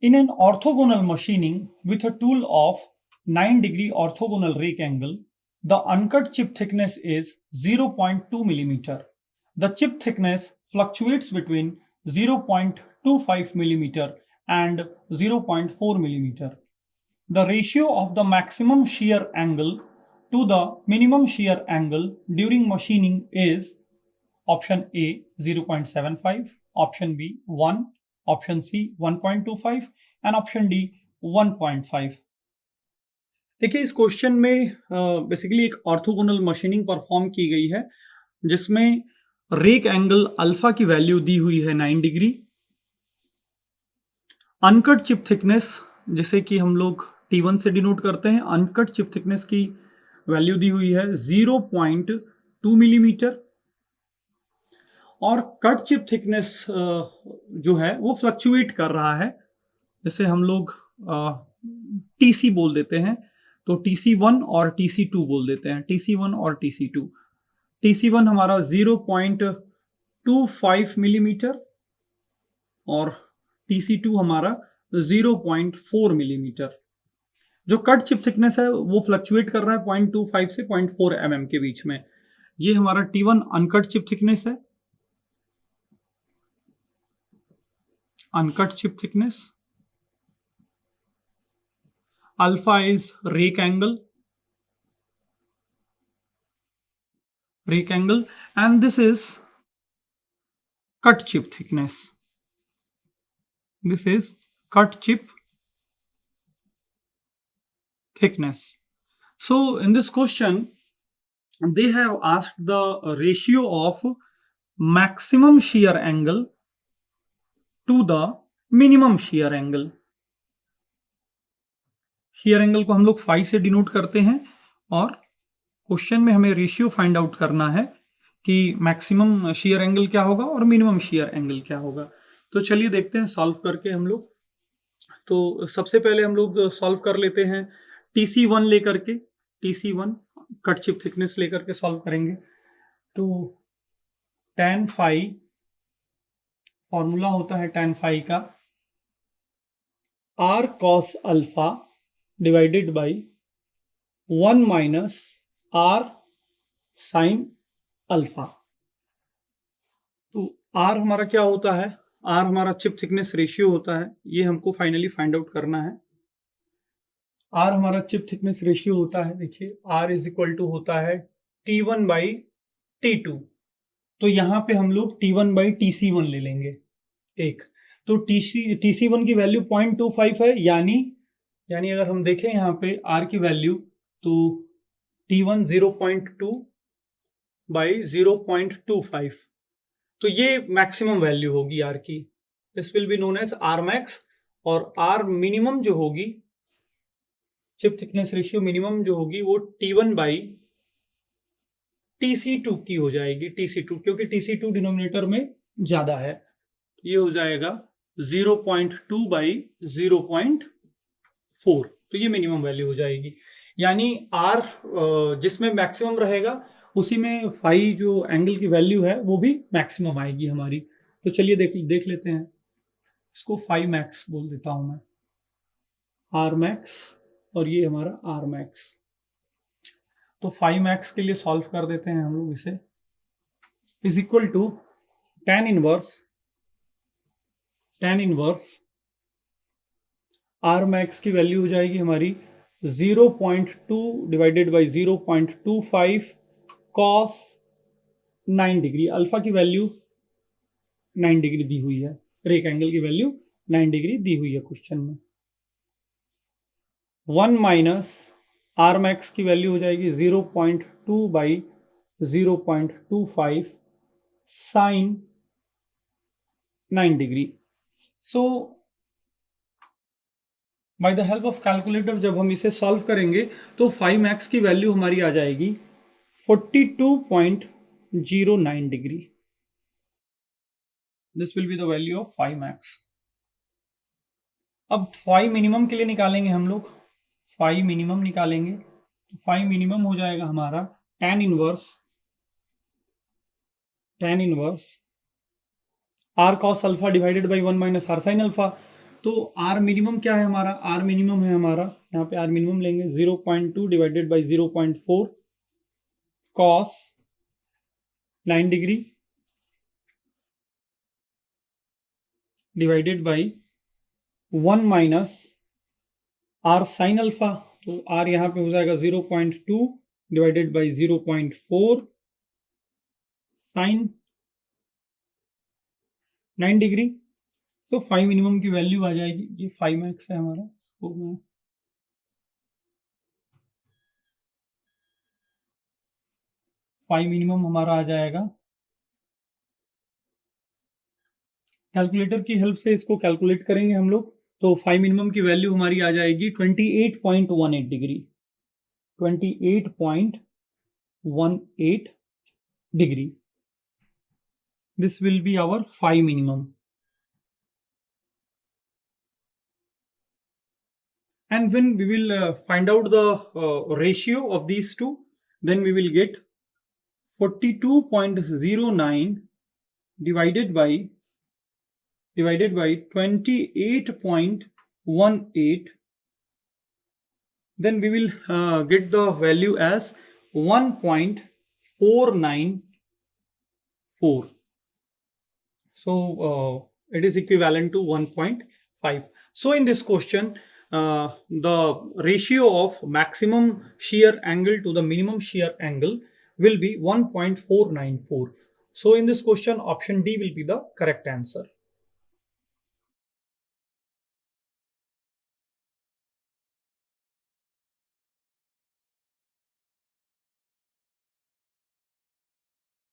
In an orthogonal machining with a tool of 9-degree orthogonal rake angle, the uncut chip thickness is 0.2 mm. The chip thickness fluctuates between 0.25 mm and 0.4 mm. The ratio of the maximum shear angle to the minimum shear angle during machining is option A 0.75, option B 1, option C 1.25 and option D 1.5। देखिए इस question में basically एक orthogonal machining perform की गई है जिसमें rake angle alpha की value दी हुई है 9 डिग्री। अनकट चिप थिकनेस जिसे कि हम लोग T1 से डिनोट करते हैं, अनकट चिप थिकनेस की वैल्यू दी हुई है 0.2 मिलीमीटर और कट चिप थिकनेस जो है वो फ्लक्चुएट कर रहा है, जैसे हम लोग TC बोल देते हैं, तो TC1 और TC2 बोल देते हैं, TC1 और TC2। TC1 हमारा 0.25 मिलीमीटर और TC2 हमारा 0.4 मिलीमीटर। जो कट चिप थिकनेस है वो फ्लक्चुएट कर रहा है 0.25 से 0.4 mm के बीच में। ये हमारा T1 अनकट चिप थिकनेस है, uncut chip thickness. Alpha is rake angle, and this is cut chip thickness. This is cut chip thickness. So in this question, they have asked the ratio of maximum shear angle to the minimum shear angle. Shear angle को हम लोग phi से denote करते हैं और question में हमें ratio find out करना है कि मैक्सिमम शेयर एंगल क्या होगा और मिनिमम शेयर एंगल क्या होगा। तो चलिए देखते हैं सॉल्व करके हम लोग। तो सबसे पहले हम लोग सॉल्व कर लेते हैं TC1 लेकर के, TC1 कट चिप थिकनेस लेकर के सॉल्व करेंगे। तो tan फाई फॉर्मूला होता है tan फाई का r cos alpha divided by 1 minus r sign alpha. तो r हमारा क्या होता है, r हमारा चिप थिकनेस रेशियो होता है, ये हमको फाइनली फाइंड आउट करना है। r हमारा चिप थिकनेस रेशियो होता है, देखिए r इज इक्वल टू होता है T1 बाई T2। तो यहां पे हम लोग T1 बाई TC1 ले लेंगे एक। तो TC1 की वैल्यू 0.25 है, यानी अगर हम देखें यहाँ पे R की वैल्यू तो T1 0.2 बाई 0.25, तो ये मैक्सिमम वैल्यू होगी R की। This will be known as R max. और R मिनिमम जो होगी, चिप थिकनेस रेशियो मिनिमम जो होगी वो T1 बाई TC2 की हो जाएगी, TC2, क्योंकि TC2 डिनोमिनेटर में ज्यादा है। ये हो जाएगा 0.2 बाई 0.4, तो ये मिनिमम वैल्यू हो जाएगी। यानी R जिसमें मैक्सिमम रहेगा उसी में फाई जो एंगल की वैल्यू है वो भी मैक्सिमम आएगी हमारी। तो चलिए देख लेते हैं, इसको फाई मैक्स बोल देता हूं मैं, R मैक्स, और ये हमारा R मैक्स। तो फाई मैक्स के लिए सॉल्व कर देते हैं हम लोग इसे, is equal to tan inverse R max की वैल्यू हो जाएगी हमारी 0.2 divided by 0.25 cos 9 degree. Alpha की वैल्यू 9 डिग्री दी हुई है, रेक एंगल की वैल्यू 9 डिग्री दी हुई है क्वेश्चन में। 1 माइनस R मैक्स की वैल्यू हो जाएगी 0.2 by 0.25 sine 9 degree. So by the help of calculator जब हम इसे सॉल्व करेंगे तो फाई मैक्स की वैल्यू हमारी आ जाएगी 42.09 degree. This will be the value of phi max. अब फाई मिनिमम के लिए निकालेंगे हम लोग, फाई मिनिमम निकालेंगे तो फाई मिनिमम हो जाएगा हमारा tan inverse R cos alpha divided by 1 minus R sign alpha. तो आर मिनिमम क्या है हमारा, आर मिनिमम है हमारा, यहाँ पे आर मिनिमम लेंगे 0.2 divided by 0.4 cos 9 degree divided by 1 minus R sine alpha, तो आर यहाँ पे हो जाएगा 0.2 डिवाइडेड बाई 0.4 साइन 9 डिग्री। तो 5 मिनिमम की वैल्यू आ जाएगी, ये 5x है हमारा, इसको मैं 5 मिनिमम हमारा आ जाएगा। कैलकुलेटर की हेल्प से इसको कैलकुलेट करेंगे हम लोग, तो 5 मिनिमम की वैल्यू हमारी आ जाएगी 28.18 degree, 28.18 degree. This will be our 5 minimum. And when we will find out the ratio of these two, then we will get 42.09 divided by 28.18. Then we will get the value as 1.494. So it is equivalent to 1.5. So in this question, the ratio of maximum shear angle to the minimum shear angle will be 1.494. So in this question, option D will be the correct answer.